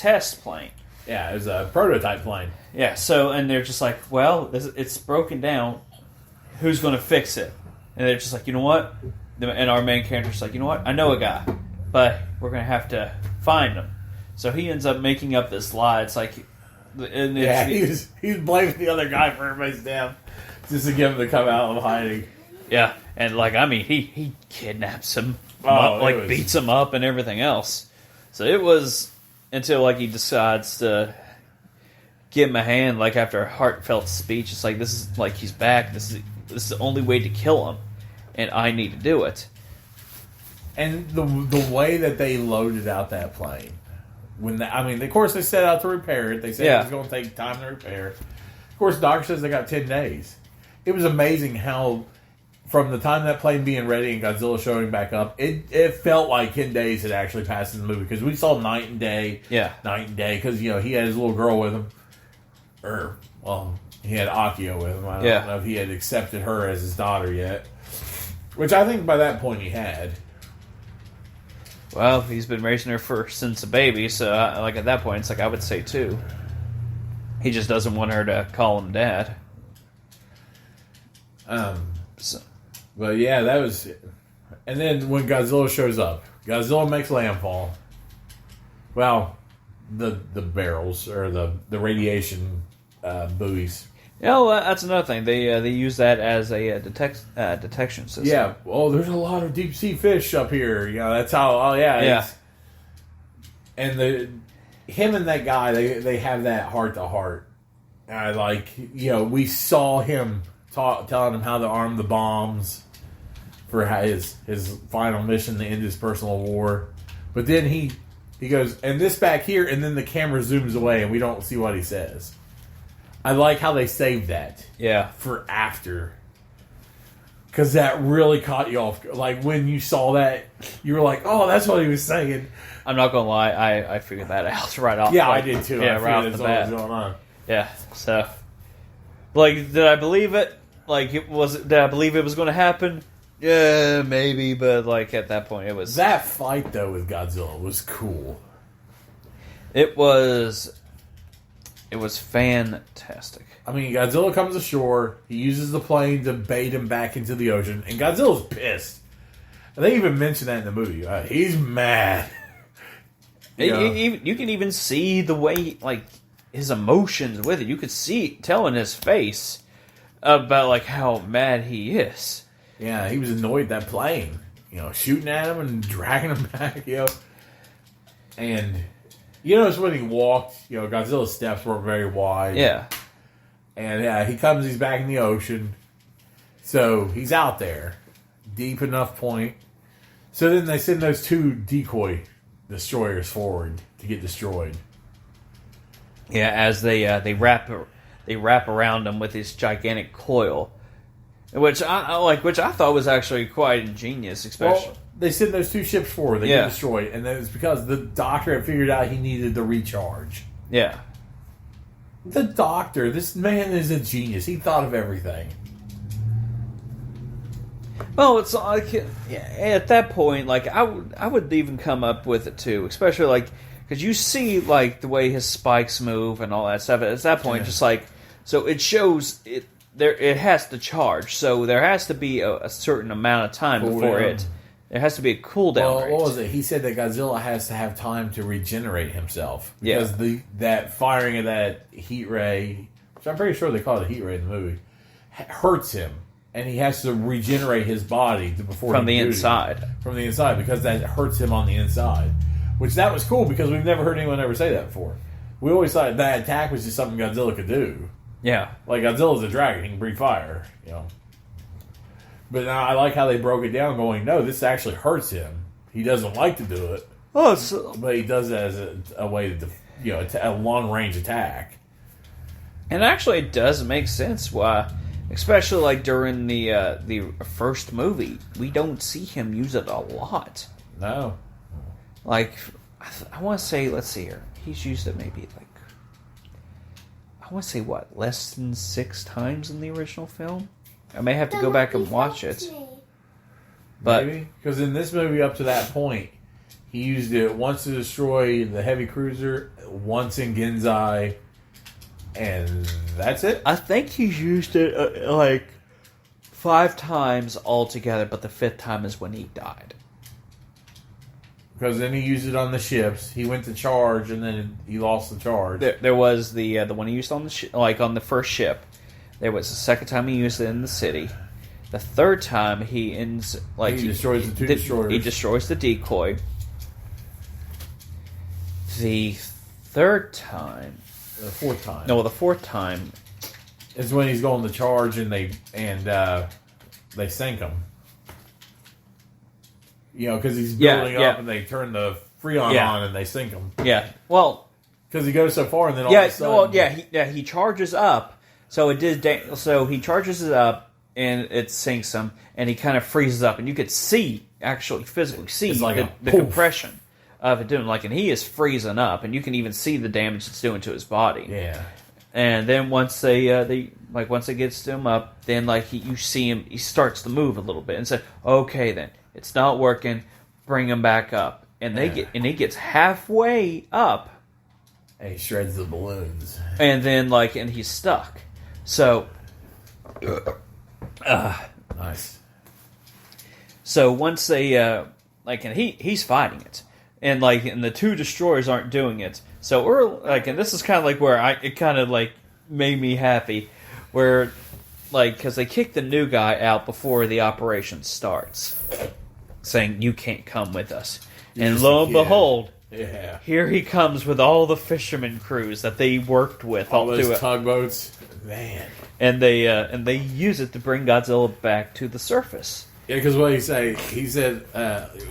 test plane. Yeah, it was a prototype plane. Yeah, so, and they're just like, well, it's broken down. Who's going to fix it? And they're just like, you know what? And our main character's like, you know what? I know a guy, but we're going to have to find him. So he ends up making up this lie. It's like... And he's blaming the other guy for everybody's death just to get him to come out of hiding. Yeah, and like, I mean, he kidnaps him, beats him up and everything else. So it was until like he decides to give him a hand, like after a heartfelt speech. It's like, this is like he's back. This is the only way to kill him, and I need to do it. And the way that they loaded out that plane, of course they set out to repair it. They said it was going to take time to repair. Of course, the doctor says they got 10 days. It was amazing how, from the time that plane being ready and Godzilla showing back up, it felt like 10 days had actually passed in the movie. Because we saw night and day. Yeah. Night and day. Because, he had his little girl with him. He had Akio with him. I don't know if he had accepted her as his daughter yet. Which I think by that point he had. Well, he's been raising her since a baby, so like at that point, it's like I would say 2. He just doesn't want her to call him dad. But yeah, that was... And then when Godzilla shows up, Godzilla makes landfall. Well, the barrels, or the radiation buoys. Yeah, well, that's another thing. They use that as a detection system. Yeah. Oh, there's a lot of deep sea fish up here. That's how. Oh, yeah. Yeah. And him and that guy, they have that heart to heart. We saw him telling him how to arm the bombs for his final mission to end his personal war. But then he goes, and this back here, and then the camera zooms away, and we don't see what he says. I like how they saved that. Yeah. For after. Because that really caught you off. Like, when you saw that, you were like, oh, that's what he was saying. I'm not going to lie. I figured that out right off. Yeah, I did too. Yeah, right off the bat. What was going on. Yeah, so. Like, did I believe it? Like, did I believe it was going to happen? Yeah, maybe. But, like, at that point, it was... That fight, though, with Godzilla was cool. It was fantastic. I mean, Godzilla comes ashore. He uses the plane to bait him back into the ocean. And Godzilla's pissed. And they even mention that in the movie. He's mad. You can even see the way, like, his emotions with it. You could tell in his face about, like, how mad he is. Yeah, he was annoyed at that plane. Shooting at him and dragging him back, And... You notice when he walked, Godzilla's steps weren't very wide. Yeah. And he's back in the ocean. So he's out there. Deep enough point. So then they send those 2 decoy destroyers forward to get destroyed. Yeah, as they wrap around him with this gigantic coil. Which I thought was actually quite ingenious, especially. Well, they send those 2 ships forward. They get destroyed, and then it's because the doctor had figured out he needed the recharge. Yeah, the doctor. This man is a genius. He thought of everything. Well, it's like at that point, like I would even come up with it too, especially like because you see like the way his spikes move and all that stuff. At that point, just like so, it shows it. It has to charge, so there has to be a certain amount of time before it. There has to be a cooldown rate. What was it? He said that Godzilla has to have time to regenerate himself because that firing of that heat ray, which I'm pretty sure they call it a heat ray in the movie, hurts him, and he has to regenerate his body from the inside. From the inside, because that hurts him on the inside. Which that was cool because we've never heard anyone ever say that before. We always thought that attack was just something Godzilla could do. Yeah. Like, Godzilla's a dragon. He can breathe fire, But now I like how they broke it down going, no, this actually hurts him. He doesn't like to do it. But he does it as a way to, a long-range attack. And actually it does make sense why, especially like during the first movie, we don't see him use it a lot. No. Like, I want to say, let's see here. He's used it maybe like, I want to say, less than 6 times in the original film? I may have to go back and watch it. But maybe? Because in this movie, up to that point, he used it once to destroy the heavy cruiser, once in Genzai, and that's it. I think he's used it like 5 times altogether, but the 5th time is when he died. Because then he used it on the ships. He went to charge, and then he lost the charge. There was the one he used on the on the first ship. There was the 2nd time he used it in the city. The 3rd time he ends he destroys the 2 destroyers. He destroys the decoy. The 3rd time, the 4th time. No, the 4th time is when he's going to charge, and they sink him. You know, because he's building up, and they turn the Freon on, and they sink him. Yeah, well, because he goes so far, and then all of a sudden, he charges up. So it did. So he charges it up, and it sinks him, and he kind of freezes up, and you could physically see the compression of it doing, and he is freezing up, and you can even see the damage it's doing to his body. Yeah. And then once once it gets to him up, then you see him, he starts to move a little bit, and say, okay, then it's not working, bring him back up, and he gets halfway up, and he shreds the balloons, and then and he's stuck. So, nice. So once they and he's fighting it, and and the 2 destroyers aren't doing it. So we're and this is kind of where it kind of made me happy, where because they kick the new guy out before the operation starts, saying you can't come with us, and lo and behold, here he comes with all the fisherman crews that they worked with, all those tugboats, man, and they use it to bring Godzilla back to the surface. Yeah, because what he said,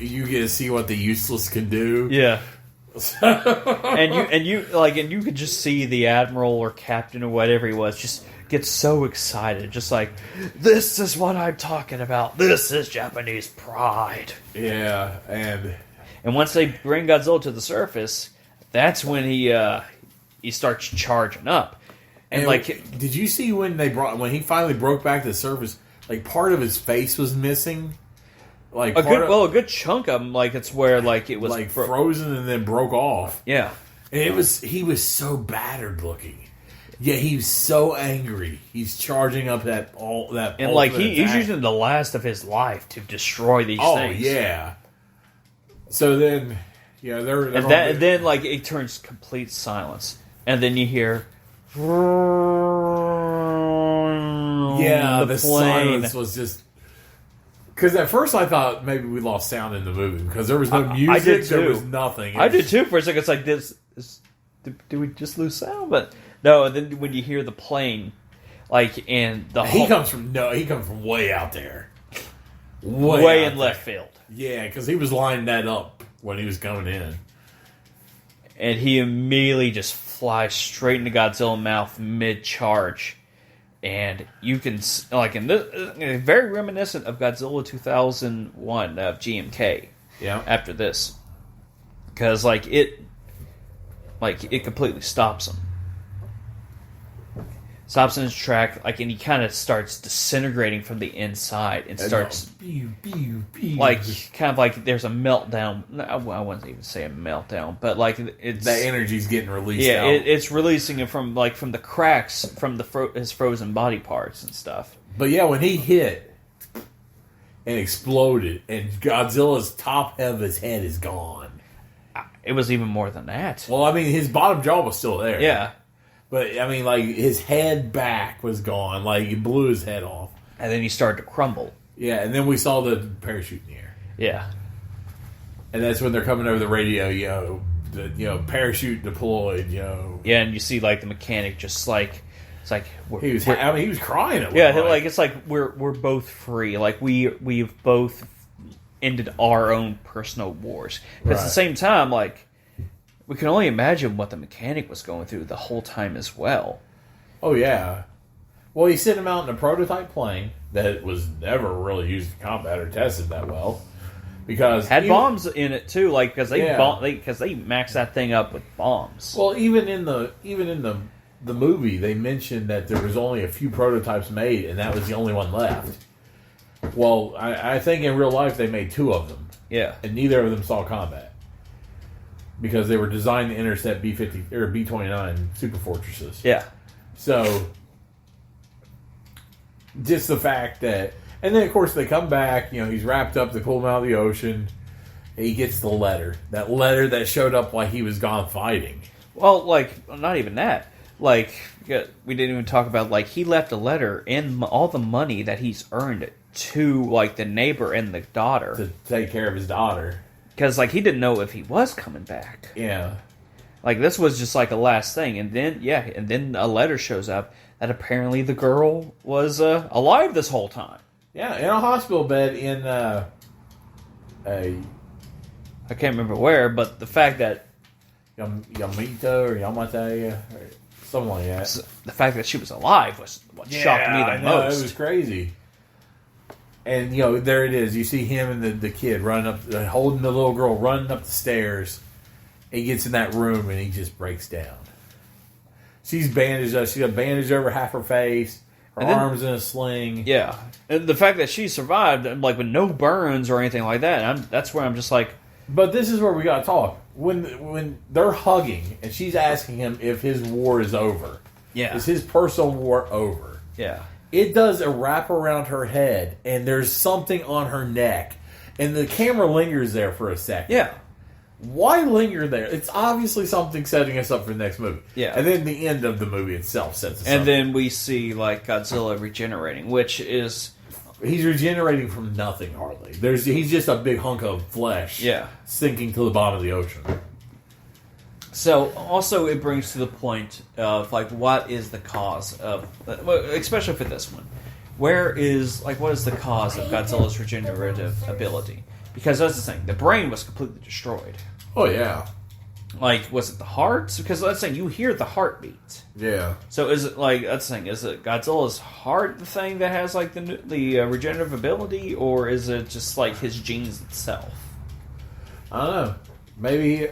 you get to see what the useless can do. Yeah. and you could just see the admiral or captain or whatever he was just get so excited, just this is what I'm talking about. This is Japanese pride. Yeah, and once they bring Godzilla to the surface, that's when he starts charging up. And did you see when he finally broke back to the surface? Part of his face was missing. A good chunk of him. It's where it was frozen and then broke off. Yeah, and he was so battered looking. Yeah, he's so angry. He's charging up that. And he's using the last of his life to destroy these things. Oh yeah. So then, they're and then it turns complete silence, and then you hear. Yeah, the silence was just... Because at first I thought maybe we lost sound in the movie, because there was no music, I did too. There was nothing. I did too for a second. It's did we just lose sound? But no, and then when you hear the plane, and he comes from way out there. Way in left field. Yeah, because he was lining that up when he was coming in. And he immediately just flies straight into Godzilla's mouth mid-charge. And you can, very reminiscent of Godzilla 2001 of GMK. Yeah. After this, because it completely stops him, stops in his track, and he kind of starts disintegrating from the inside and starts there's a meltdown. I wouldn't even say a meltdown, but it's that energy's getting released. Yeah, out. It's releasing it from the cracks from his frozen body parts and stuff. But yeah, when he hit and exploded, and Godzilla's top of his head is gone. It was even more than that. Well, his bottom jaw was still there. Yeah. But, his head back was gone. He blew his head off. And then he started to crumble. Yeah, and then we saw the parachute in the air. Yeah. And that's when they're coming over the radio, parachute deployed, Yeah, and you see, the mechanic just, it's he was crying at one point. It's we're both free. We've both ended our own personal wars. But at the same time, we can only imagine what the mechanic was going through the whole time as well. Oh, yeah. Well, he sent him out in a prototype plane that was never really used in combat or tested that well. Because had bombs in it too, because they maxed that thing up with bombs. Well, even in the movie, they mentioned that there was only a few prototypes made, and that was the only one left. Well, I think in real life they made 2 of them. Yeah, and neither of them saw combat. because they were designed to intercept B-50 or B-29 super fortresses. Yeah. So, just the fact that... And then, of course, they come back. He's wrapped up. They pull him out of the ocean. And he gets the letter. That letter that showed up while he was gone fighting. Well, not even that. We didn't even talk about, he left a letter and all the money that he's earned to, the neighbor and the daughter. To take care of his daughter. Because, he didn't know if he was coming back. Yeah. This was just, a last thing. And then a letter shows up that apparently the girl was alive this whole time. Yeah, in a hospital bed in I can't remember where, but the fact that... Yamita or Yamata, or something like that. The fact that she was alive was what shocked me the most. It was crazy. And, there it is. You see him and the kid running up, holding the little girl, running up the stairs. He gets in that room and he just breaks down. She's bandaged up. She's got a bandage over half her face. Her arms in a sling. Yeah. And the fact that she survived, with no burns or anything like that, that's where I'm just like... But this is where we got to talk. When they're hugging and she's asking him if his war is over. Yeah. Is his personal war over? Yeah. It does a wrap around her head and there's something on her neck. And the camera lingers there for a second. Yeah. Why linger there? It's obviously something setting us up for the next movie. Yeah. And then the end of the movie itself sets us up. And then we see, Godzilla regenerating, which is... He's regenerating from nothing, hardly. He's just a big hunk of flesh. Yeah. Sinking to the bottom of the ocean. So, also it brings to the point of, what is the cause of... especially for this one. What is the cause of Godzilla's regenerative ability? Because that's the thing. The brain was completely destroyed. Oh, yeah. Was it the heart? Because that's the thing. You hear the heartbeat. Yeah. So is it that's the thing? Is it Godzilla's heart the thing that has the regenerative ability, or is it just his genes itself? I don't know. Maybe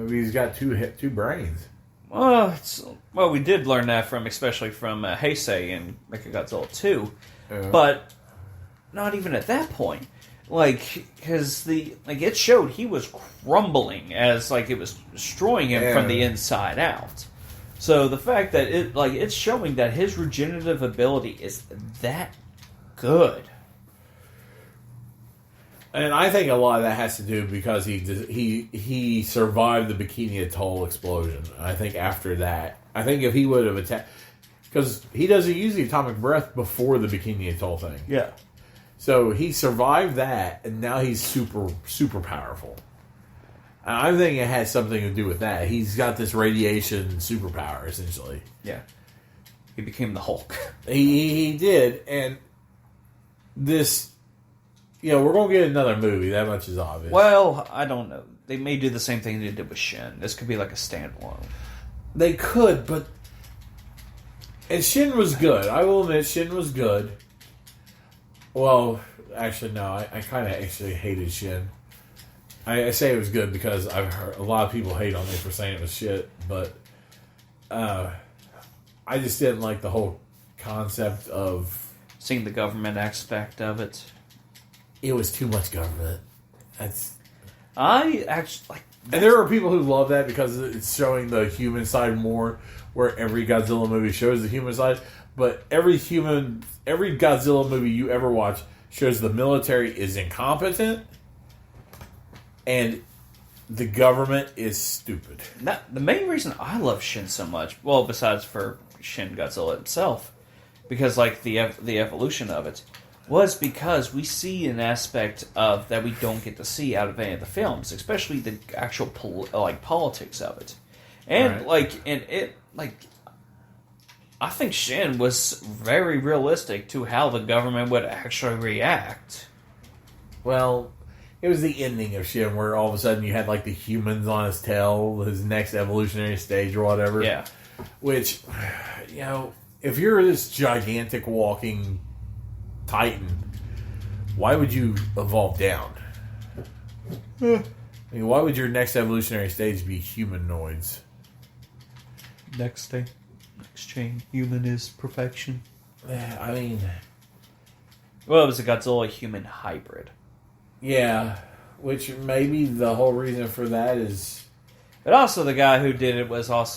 he's got two brains. Well, we did learn that especially from Heisei in Mechagodzilla 2, but not even at that point. Because it showed he was crumbling as it was destroying him from the inside out. So the fact that it's showing that his regenerative ability is that good. And I think a lot of that has to do because he survived the Bikini Atoll explosion. I think after that, if he would have attacked, because he doesn't use the atomic breath before the Bikini Atoll thing. Yeah. So he survived that, and now he's super, super powerful. And I think it has something to do with that. He's got this radiation superpower, essentially. Yeah. He became the Hulk. He did, and this... we're going to get another movie. That much is obvious. Well, I don't know. They may do the same thing they did with Shin. This could be a standalone. They could, but... And Shin was good. I will admit, Shin was good. Well, actually, no. I kind of actually hated Shin. I say it was good because I've heard a lot of people hate on me for saying it was shit, but I just didn't like the whole concept of... Seeing the government aspect of it. It was too much government. I actually... And there are people who love that because it's showing the human side more, where every Godzilla movie shows the human side. But every Godzilla movie you ever watch shows the military is incompetent and the government is stupid. The main reason I love Shin so much, well, besides for Shin Godzilla itself, because the evolution of it, was because we see an aspect of that we don't get to see out of any of the films, especially the actual politics of it, and I think Shin was very realistic to how the government would actually react. Well, it was the ending of Shin where all of a sudden you had the humans on his tail, his next evolutionary stage or whatever. Yeah. Which, if you're this gigantic walking Titan, why would you evolve down? I mean, why would your next evolutionary stage be humanoids? Next chain, human is perfection. I mean... Well, it was a Godzilla-human hybrid. Yeah, which maybe the whole reason for that is But also, the guy who did it was also